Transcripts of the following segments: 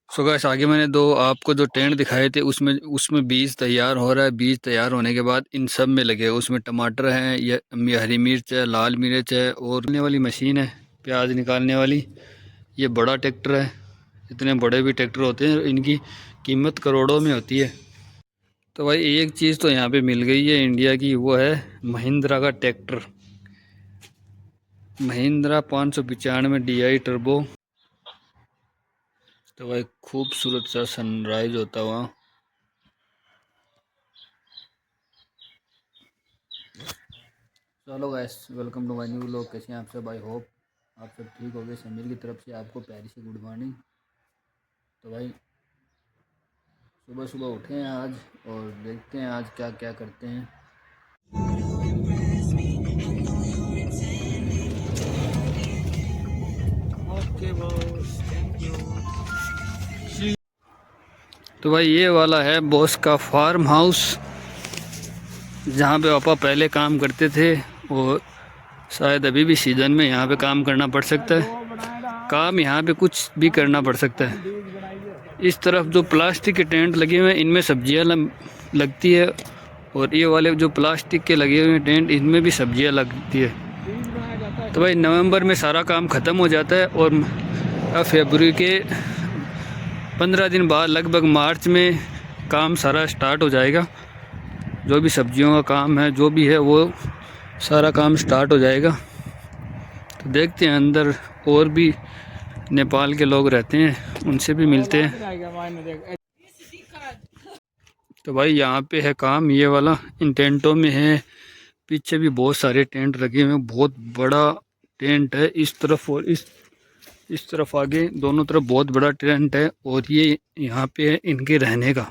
So guys, आगे मैंने दो आपको जो टेंट दिखाए थे उसमें उसमें बीज तैयार हो रहा है। बीज तैयार होने के बाद इन सब में लगे, उसमें टमाटर हैं, ये हरी मिर्च है, लाल मिर्च है, और निकालने वाली मशीन है, प्याज निकालने वाली। ये बड़ा ट्रैक्टर है। इतने बड़े भी ट्रैक्टर होते हैं, इनकी कीमत करोड़ों में होती है। तो भाई एक चीज़ तो यहाँ पे मिल गई है इंडिया की, वो है महिंद्रा का ट्रैक्टर, महिंद्रा 595 DI टर्बो। तो भाई खूबसूरत सा सनराइज होता हुआ। चलो guys, welcome to my new vlog. कैसे हैं आप सब? आई होप आप सब ठीक हो गए। समीर की तरफ से आपको प्यारी सी गुड मॉर्निंग। तो भाई सुबह सुबह उठे हैं आज, और देखते हैं आज क्या क्या करते हैं। Okay boss, thank you. तो भाई ये वाला है बॉस का फार्म हाउस, जहाँ पे पापा पहले काम करते थे, और शायद अभी भी सीज़न में यहाँ पे काम करना पड़ सकता है। काम यहाँ पे कुछ भी करना पड़ सकता है। इस तरफ जो प्लास्टिक के टेंट लगे हुए हैं, इनमें सब्जियाँ लगती है, और ये वाले जो प्लास्टिक के लगे हुए हैं टेंट, इनमें भी सब्जियाँ लगती है। तो भाई नवंबर में सारा काम ख़त्म हो जाता है, और अब फरवरी के 15 दिन बाद लगभग मार्च में काम सारा स्टार्ट हो जाएगा। जो भी सब्जियों का काम है, जो भी है, वो सारा काम स्टार्ट हो जाएगा। तो देखते हैं, अंदर और भी नेपाल के लोग रहते हैं, उनसे भी मिलते हैं। तो भाई यहाँ पे है काम, ये वाला इन टेंटों में है। पीछे भी बहुत सारे टेंट लगे हुए हैं, बहुत बड़ा टेंट है इस तरफ, और इस तरफ आगे दोनों तरफ बहुत बड़ा टेंट है। और ये यहाँ पे है इनके रहने का।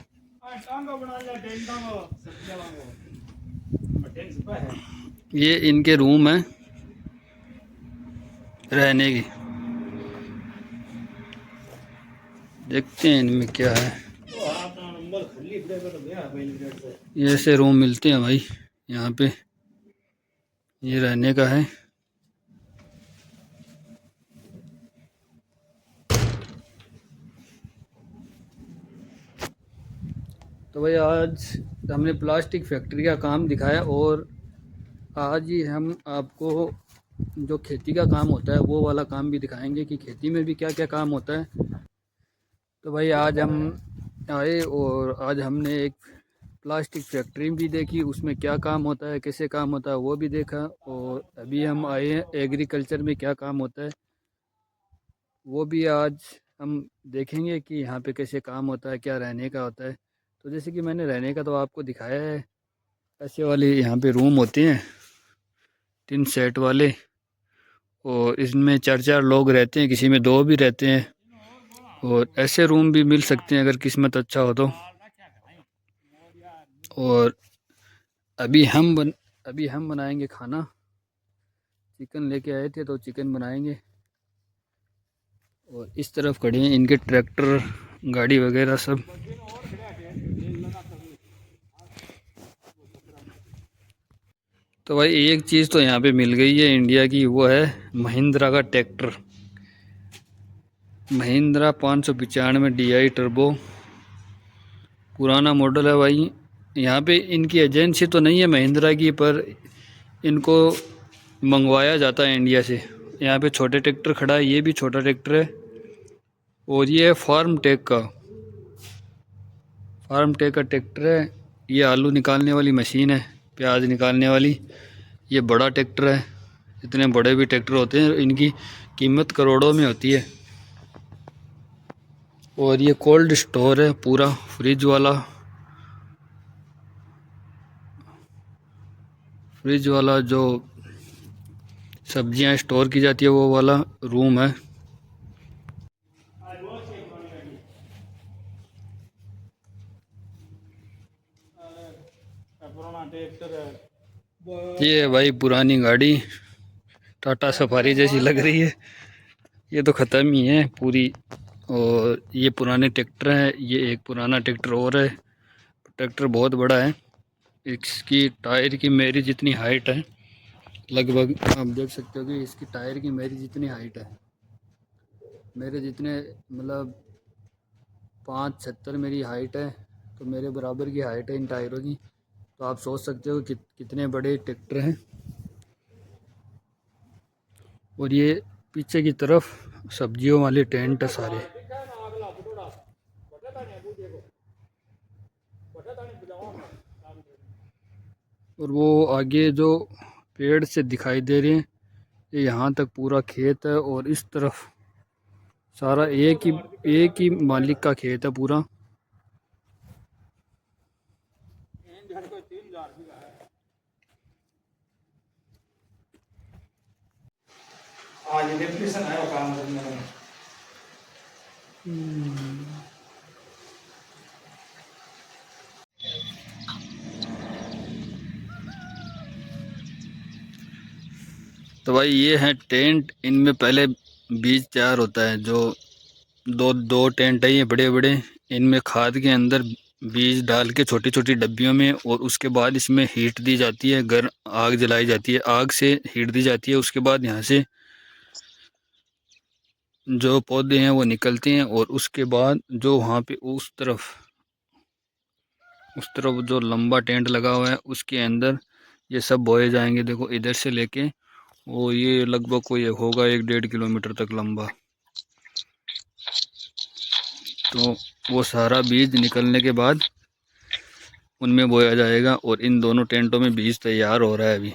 ये इनके रूम है रहने की। देखते हैं इनमें क्या है। ये ऐसे रूम मिलते हैं भाई यहाँ पे, ये रहने का है। तो भाई आज हमने प्लास्टिक फैक्ट्री का काम दिखाया, और आज ही हम आपको जो खेती का काम होता है वो वाला काम भी दिखाएंगे कि खेती में भी क्या क्या काम होता है। तो भाई आज हम आए, और आज हमने एक प्लास्टिक फैक्ट्री भी देखी, उसमें क्या काम होता है, कैसे काम होता है, वो भी देखा। और अभी हम आए हैं एग्रीकल्चर में क्या काम होता है, वो भी आज हम देखेंगे कि यहाँ पे कैसे काम होता है, क्या रहने का होता है। तो जैसे कि मैंने रहने का तो आपको दिखाया है, ऐसे वाले यहाँ पे रूम होते हैं 3 सेट वाले, और इसमें 4 लोग रहते हैं, किसी में 2 भी रहते हैं। और ऐसे रूम भी मिल सकते हैं अगर किस्मत अच्छा हो तो। और अभी हम बनाएंगे खाना। चिकन लेके आए थे तो चिकन बनाएंगे। और इस तरफ खड़े हैं इनके ट्रैक्टर, गाड़ी वगैरह सब। तो भाई एक चीज़ तो यहाँ पे मिल गई है इंडिया की, वो है महिंद्रा का ट्रैक्टर, महिंद्रा 595 DI टर्बो। पुराना मॉडल है भाई। यहाँ पे इनकी एजेंसी तो नहीं है महिंद्रा की, पर इनको मंगवाया जाता है इंडिया से। यहाँ पे छोटे ट्रैक्टर खड़ा है, ये भी छोटा ट्रैक्टर है। और ये है फार्म टेक का ट्रैक्टर है। ये आलू निकालने वाली मशीन है, प्याज निकालने वाली। ये बड़ा ट्रैक्टर है। इतने बड़े भी ट्रैक्टर होते हैं, इनकी कीमत करोड़ों में होती है। और ये कोल्ड स्टोर है पूरा, फ्रिज वाला जो सब्जियां स्टोर की जाती है, वो वाला रूम है। ये है भाई पुरानी गाड़ी, टाटा सफारी जैसी लग रही है। ये तो ख़त्म ही है पूरी। और ये पुराने ट्रैक्टर हैं, ये एक पुराना ट्रैक्टर और है। ट्रैक्टर बहुत बड़ा है। इसकी टायर की मेरी जितनी हाइट है, लगभग आप देख सकते हो कि इसकी टायर की मेरी जितनी हाइट है, मेरे जितने मतलब 5'70" मेरी हाइट है, तो मेरे बराबर की हाइट है इन टायरों की। तो आप सोच सकते हो कि कितने बड़े ट्रैक्टर हैं। और ये पीछे की तरफ सब्जियों वाले टेंट है सारे। और वो आगे जो पेड़ से दिखाई दे रहे हैं, ये यहाँ तक पूरा खेत है। और इस तरफ सारा एक ही मालिक का खेत है पूरा। आज इलेक्ट्रिशियन आया काम करने में। तो भाई ये है टेंट, इनमें पहले बीज तैयार होता है। जो दो दो टेंट है ये बड़े बड़े, इनमें खाद के अंदर बीज डाल के छोटी छोटी डब्बियों में, और उसके बाद इसमें हीट दी जाती है, आग जलाई जाती है, आग से हीट दी जाती है। उसके बाद यहाँ से जो पौधे हैं वो निकलते हैं, और उसके बाद जो वहाँ पे उस तरफ जो लंबा टेंट लगा हुआ है उसके अंदर ये सब बोए जाएंगे। देखो इधर से लेके वो ये लगभग कोई होगा 1-1.5 किलोमीटर तक लंबा। तो वो सारा बीज निकलने के बाद उनमें बोया जाएगा, और इन दोनों टेंटों में बीज तैयार हो रहा है अभी।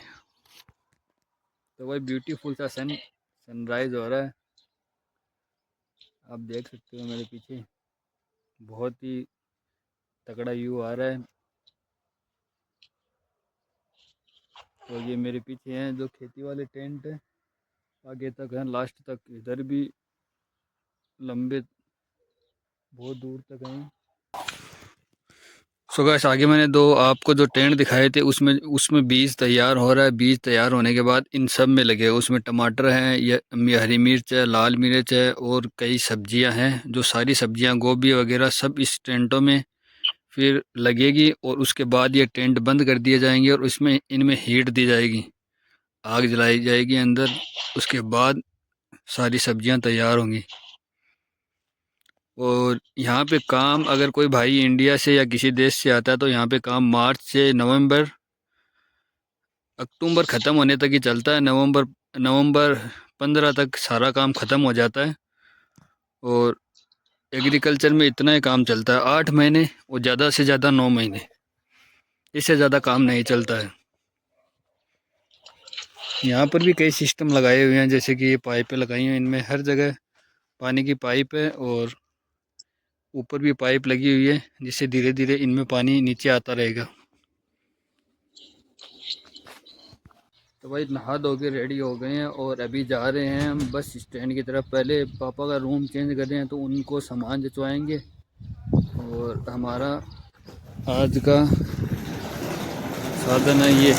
तो भाई ब्यूटीफुल सा सनराइज हो रहा है, आप देख सकते हो मेरे पीछे। बहुत ही तगड़ा व्यू आ रहा है। तो ये मेरे पीछे हैं जो खेती वाले टेंट है, आगे तक है, लास्ट तक, इधर भी लंबे बहुत दूर तक हैं। सो गाइस, आगे मैंने दो आपको जो टेंट दिखाए थे उसमें बीज तैयार हो रहा है। बीज तैयार होने के बाद इन सब में लगे, उसमें टमाटर हैं, ये हरी मिर्च है, लाल मिर्च है, और कई सब्जियां हैं। जो सारी सब्जियां गोभी वगैरह सब इस टेंटों में फिर लगेगी, और उसके बाद ये टेंट बंद कर दिए जाएंगे, और इसमें इनमें हीट दी जाएगी, आग जलाई जाएगी अंदर। उसके बाद सारी सब्जियां तैयार होंगी। और यहाँ पे काम, अगर कोई भाई इंडिया से या किसी देश से आता है तो यहाँ पे काम मार्च से अक्टूबर ख़त्म होने तक ही चलता है। नवंबर 15 तक सारा काम ख़त्म हो जाता है। और एग्रीकल्चर में इतना ही काम चलता है, 8 महीने, और ज़्यादा से ज़्यादा 9 महीने, इससे ज़्यादा काम नहीं चलता है। यहाँ पर भी कई सिस्टम लगाए हुए हैं, जैसे कि ये पाइपें लगाई हैं, इनमें हर जगह पानी की पाइप है, और ऊपर भी पाइप लगी हुई है, जिससे धीरे धीरे इनमें पानी नीचे आता रहेगा। तो भाई नहा धो के रेडी हो गए हैं, और अभी जा रहे हैं हम बस स्टैंड की तरफ। पहले पापा का रूम चेंज कर रहे हैं, तो उनको सामान जचवाएंगे। और हमारा आज का साधन है ये।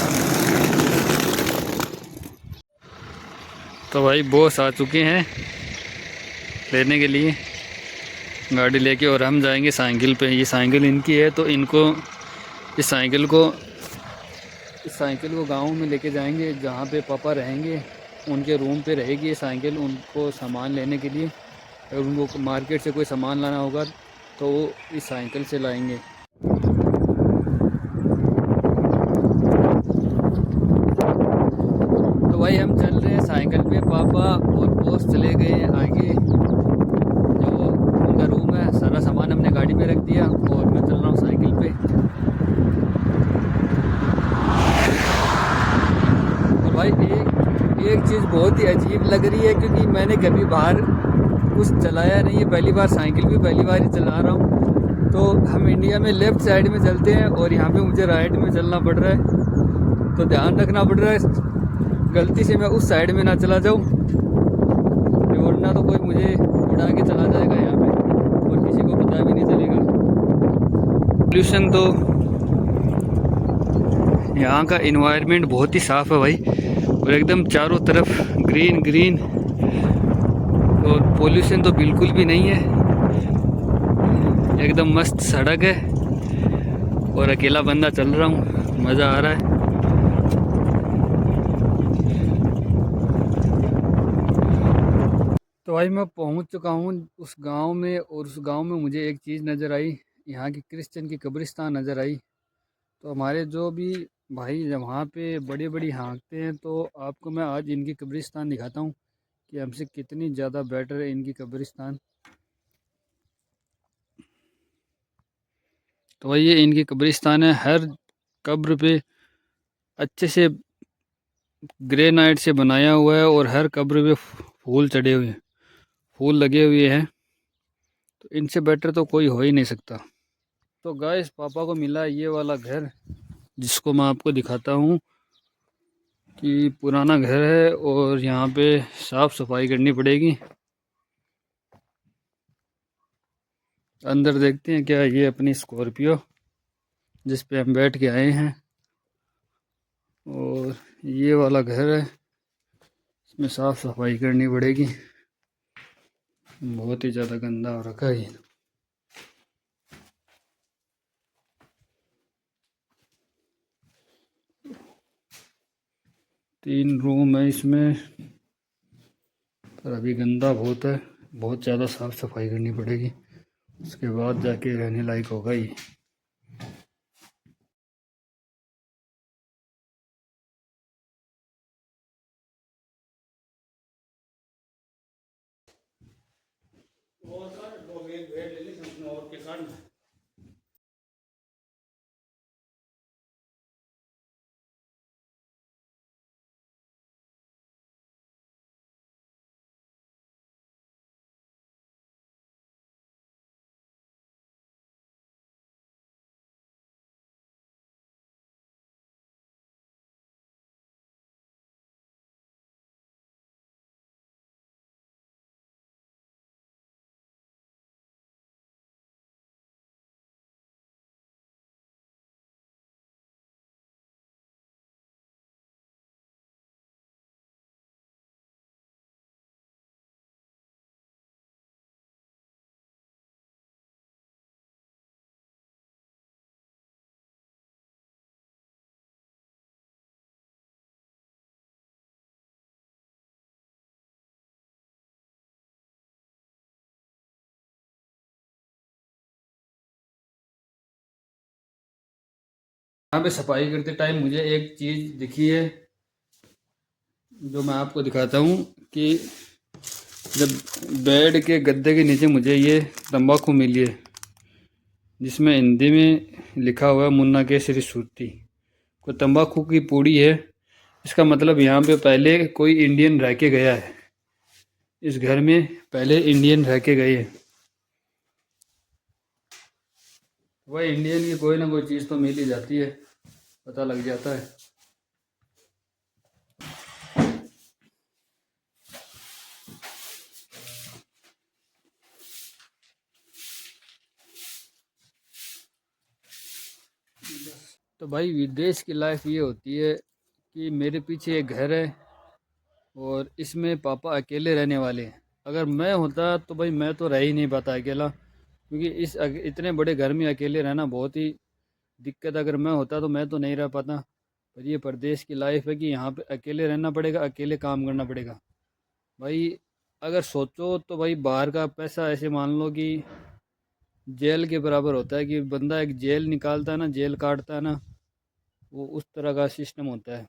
तो भाई बॉस आ चुके हैं लेने के लिए गाड़ी लेके, और हम जाएंगे साइकिल पे। ये साइकिल इनकी है, तो इनको इस साइकिल को गांव में लेके जाएंगे, जहाँ पे पापा रहेंगे उनके रूम पे रहेगी ये साइकिल, उनको सामान लेने के लिए। अगर उनको मार्केट से कोई सामान लाना होगा तो वो इस साइकिल से लाएंगे। तो भाई हम चल रहे हैं साइकिल पे, पापा और बॉस चले गए हैं आगे। जो उनका रूम है, सारा सामान हमने गाड़ी में रख दिया, और मैं चल रहा हूँ साइकिल पे। और भाई एक चीज़ बहुत ही अजीब लग रही है, क्योंकि मैंने कभी बाहर कुछ चलाया नहीं है, पहली बार साइकिल भी पहली बार ही चला रहा हूँ। तो हम इंडिया में लेफ़्ट साइड में चलते हैं, और यहाँ पे मुझे राइट में चलना पड़ रहा है। तो ध्यान रखना पड़ रहा है, गलती से मैं उस साइड में ना चला जाऊँ, वरना तो कोई मुझे उड़ा के चला जाएगा यहाँ पे, और किसी को पता भी नहीं चलेगा। पोल्यूशन तो, यहाँ का इन्वायरमेंट बहुत ही साफ़ है भाई, और एकदम चारों तरफ ग्रीन ग्रीन, और पोल्यूशन तो बिल्कुल भी नहीं है। एकदम मस्त सड़क है, और अकेला बंदा चल रहा हूँ, मज़ा आ रहा है। तो भाई मैं पहुंच चुका हूं उस गांव में, और उस गांव में मुझे एक चीज़ नज़र आई, यहाँ की क्रिश्चियन की कब्रिस्तान नज़र आई। तो हमारे जो भी भाई जब वहाँ पे बड़ी बड़ी हाँकते हैं, तो आपको मैं आज इनकी कब्रिस्तान दिखाता हूँ कि हमसे कितनी ज़्यादा बेटर है इनकी कब्रिस्तान। तो भाई ये इनकी कब्रिस्तान है। हर कब्र पे अच्छे से ग्रेनाइट से बनाया हुआ है, और हर कब्र पे फूल चढ़े हुए हैं, फूल लगे हुए हैं। तो इनसे बेटर तो कोई हो ही नहीं सकता। तो गाइस पापा को मिला ये वाला घर, जिसको मैं आपको दिखाता हूँ कि पुराना घर है, और यहाँ पे साफ़ सफाई करनी पड़ेगी। अंदर देखते हैं क्या। ये अपनी स्कॉर्पियो जिस पे हम बैठ के आए हैं, और ये वाला घर है, इसमें साफ़ सफाई करनी पड़ेगी। बहुत ही ज़्यादा गंदा हो रखा है ये। 3 रूम है इसमें, पर अभी गंदा बहुत है। बहुत ज़्यादा साफ़ सफाई करनी पड़ेगी, उसके बाद जाके रहने लायक होगा ये। यहाँ पे सफाई करते टाइम मुझे एक चीज़ दिखी है, जो मैं आपको दिखाता हूँ कि जब बेड के गद्दे के नीचे मुझे ये तंबाकू मिली है, जिसमें हिंदी में लिखा हुआ है मुन्ना केसरी सूती। कोई तंबाकू की पूड़ी है। इसका मतलब यहाँ पे पहले कोई इंडियन रह के गया है, इस घर में पहले इंडियन रह के गए हैं। वह इंडियन की कोई ना कोई चीज़ तो मिल ही जाती है, पता लग जाता है। तो भाई विदेश की लाइफ ये होती है कि मेरे पीछे एक घर है, और इसमें पापा अकेले रहने वाले हैं। अगर मैं होता तो भाई मैं तो रह ही नहीं पाता अकेला, क्योंकि इतने बड़े घर में अकेले रहना बहुत ही दिक्कत। अगर मैं होता तो मैं तो नहीं रह पाता। पर ये परदेश की लाइफ है कि यहाँ पे अकेले रहना पड़ेगा, अकेले काम करना पड़ेगा। भाई अगर सोचो तो भाई बाहर का पैसा ऐसे मान लो कि जेल के बराबर होता है, कि बंदा एक जेल निकालता है ना, जेल काटता है ना, वो उस तरह का सिस्टम होता है।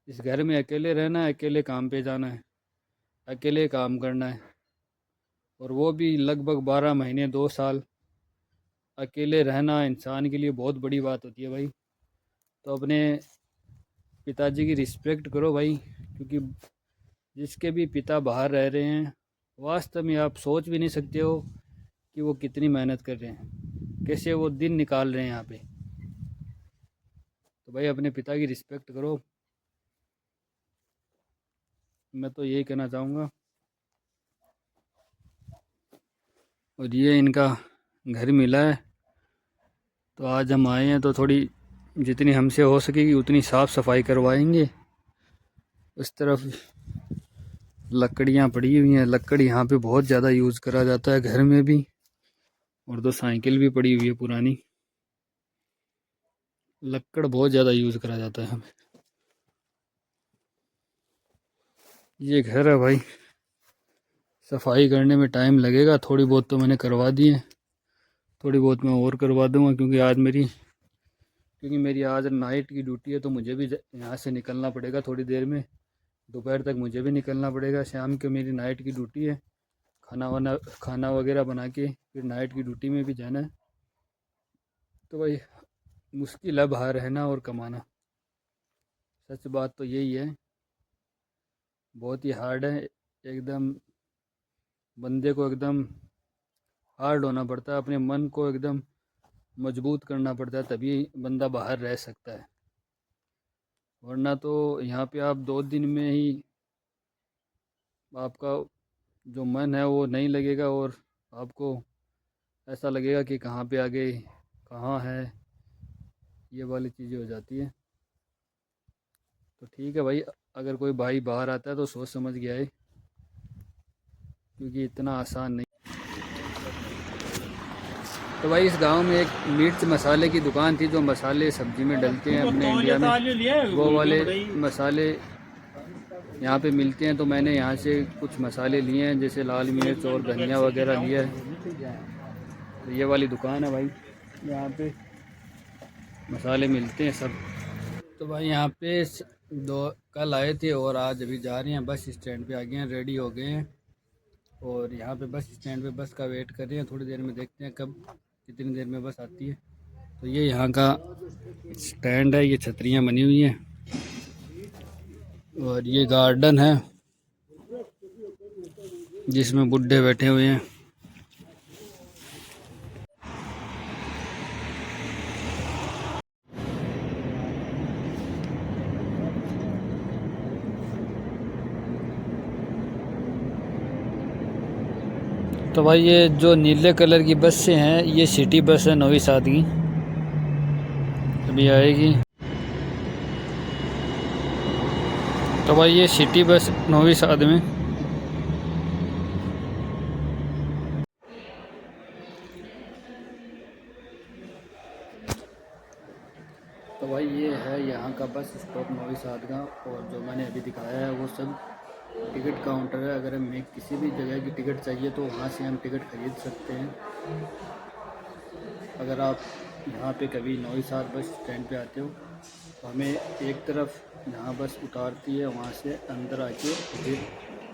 इस घर में अकेले रहना है, अकेले काम पे जाना है, अकेले काम करना है, और वो भी लगभग 12 महीने 2 साल। अकेले रहना इंसान के लिए बहुत बड़ी बात होती है भाई। तो अपने पिताजी की रिस्पेक्ट करो भाई, क्योंकि जिसके भी पिता बाहर रह रहे हैं, वास्तव में आप सोच भी नहीं सकते हो कि वो कितनी मेहनत कर रहे हैं, कैसे वो दिन निकाल रहे हैं यहाँ पे। तो भाई अपने पिता की रिस्पेक्ट करो, मैं तो यही कहना चाहूँगा। और ये इनका घर मिला है, तो आज हम आए हैं तो थोड़ी जितनी हमसे हो सकेगी उतनी साफ़ सफाई करवाएंगे। उस तरफ लकड़ियाँ पड़ी हुई हैं, लकड़ी यहाँ पे बहुत ज़्यादा यूज़ करा जाता है घर में भी। और 2 साइकिल भी पड़ी हुई है पुरानी। लकड़ बहुत ज़्यादा यूज़ करा जाता है हमें। ये घर है भाई, सफाई करने में टाइम लगेगा। थोड़ी बहुत तो मैंने करवा दी है, थोड़ी बहुत मैं और करवा दूँगा, क्योंकि मेरी आज नाइट की ड्यूटी है, तो मुझे भी यहाँ से निकलना पड़ेगा थोड़ी देर में। दोपहर तक मुझे भी निकलना पड़ेगा। शाम को मेरी नाइट की ड्यूटी है, खाना वगैरह बना के फिर नाइट की ड्यूटी में भी जाना है। तो भाई मुश्किल है बाहर रहना और कमाना, सच बात तो यही है। बहुत ही हार्ड है, एकदम बंदे को एकदम हार्ड होना पड़ता है, अपने मन को एकदम मजबूत करना पड़ता है, तभी बंदा बाहर रह सकता है। वरना तो यहाँ पे आप 2 दिन में ही आपका जो मन है वो नहीं लगेगा, और आपको ऐसा लगेगा कि कहाँ पे आ गए, कहाँ है, ये वाली चीज़ें हो जाती है। तो ठीक है भाई, अगर कोई भाई बाहर आता है तो सोच समझ के आए, क्योंकि इतना आसान नहीं। तो भाई इस गांव में एक मिर्च मसाले की दुकान थी, जो मसाले सब्जी में डलते हैं अपने इंडिया में, वो वाले मसाले यहाँ पे मिलते हैं। तो मैंने यहाँ से कुछ मसाले लिए हैं, जैसे लाल मिर्च और धनिया वगैरह लिया है। तो ये वाली दुकान है भाई, यहाँ पे मसाले मिलते हैं सब। तो भाई यहाँ पे कल आए थे और आज अभी जा रहे हैं, बस स्टैंड पे आ गए हैं, रेडी हो गए हैं, और यहाँ पे बस स्टैंड पे बस का वेट कर रहे हैं। थोड़ी देर में देखते हैं कब कितनी देर में बस आती है। तो ये यहाँ का स्टैंड है, ये छतरियाँ बनी हुई हैं, और ये गार्डन है जिसमें बुड्ढे बैठे हुए हैं। तो भाई ये जो नीले कलर की बस से हैं, ये सिटी बस है नवी साद की, अभी आएगी। तो भाई ये सिटी बस नवी साद में। तो भाई ये है यहाँ का बस स्टॉप नवी साद का, और जो मैंने अभी दिखाया है वो सब टिकट काउंटर है। अगर हमें किसी भी जगह की टिकट चाहिए तो वहाँ से हम टिकट खरीद सकते हैं। अगर आप यहाँ पे कभी नवी साद बस स्टैंड पे आते हो तो हमें एक तरफ जहाँ बस उतारती है वहाँ से अंदर आके फिर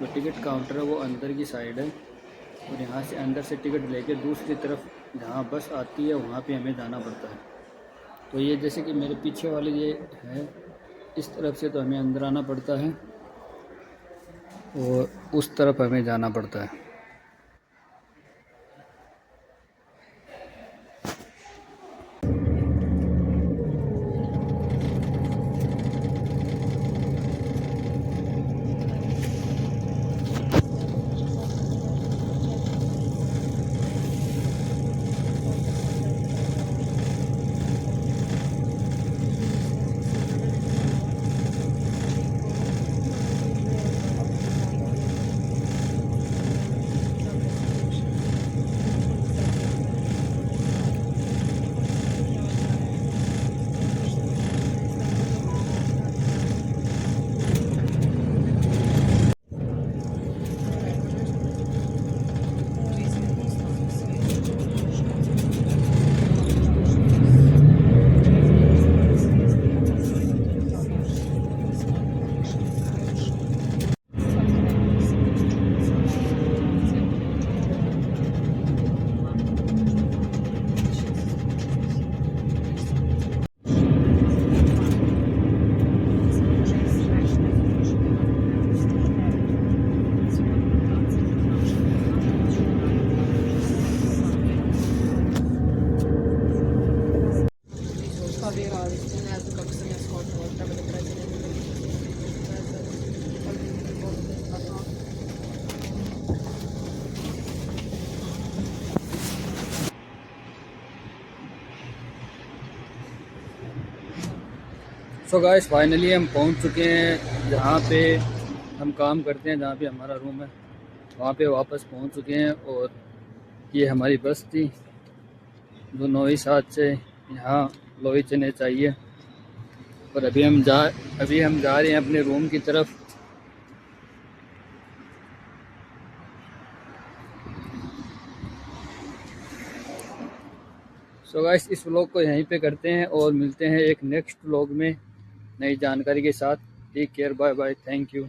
जो टिकट काउंटर है वो अंदर की साइड है, और यहाँ से अंदर से टिकट लेके दूसरी तरफ जहाँ बस आती है वहाँ पे हमें जाना पड़ता है। तो ये जैसे कि मेरे पीछे वाले ये है, इस तरफ से तो हमें अंदर आना पड़ता है, और उस तरफ हमें जाना पड़ता है। सो गाइस फाइनली हम पहुंच चुके हैं जहां पे हम काम करते हैं, जहां पे हमारा रूम है, वहां पे वापस पहुंच चुके हैं। और ये हमारी बस थी जो नवी साद से यहाँ लोई चने चाहिए। और अभी हम जा रहे हैं अपने रूम की तरफ। सो गाइस, इस व्लॉग को यहीं पे करते हैं और मिलते हैं एक नेक्स्ट व्लॉग में नई जानकारी के साथ। Take care, bye bye, thank you.